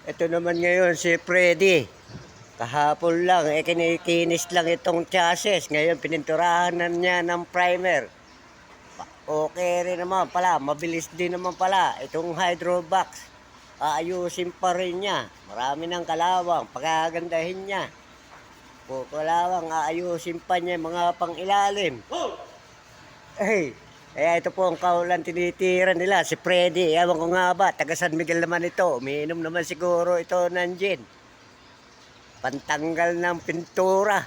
Ito naman ngayon si Freddy. Kahapon lang, kinikinis lang itong chassis. Ngayon, pininturahan na niya ng primer. Okay rin naman pala, mabilis din naman pala. Itong hydrobox, aayusin pa rin niya. Marami ng kalawang, pagagandahin niya. Kalawang, aayusin pa niya mga pang-ilalim. Eh, kaya ito po ang kaulan tinitira nila, si Freddy. Ewan ko nga ba, taga San Miguel naman ito. Umiinom naman siguro ito ng gin. Pantanggal ng pintura.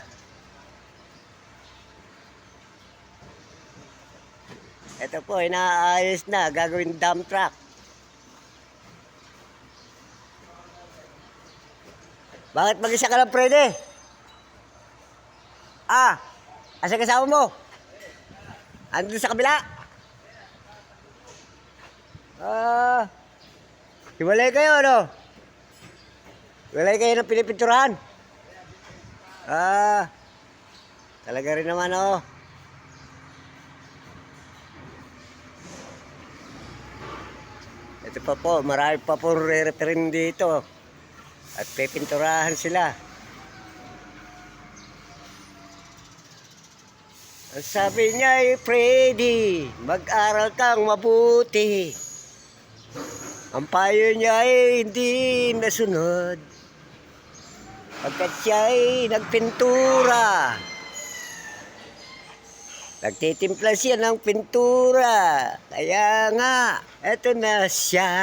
Ito po, inaayos na, gagawin dump truck. Bakit mag-isa ka lang, Freddy? Asa kasama mo? Andun sa kabila? Hiwalay kayo, ano? Hiwalay kayo ng pinipinturahan? Talaga rin naman, oh. Ito pa po, marami pa po re-referin dito. At pipinturahan sila. Ang sabi niya ay, Freddy, mag-aral kang mabuti. Ang payo niya ay hindi nasunod. Pagkat siya ay nagpintura. Nagtitimpla siya ng pintura. Kaya nga, eto na siya.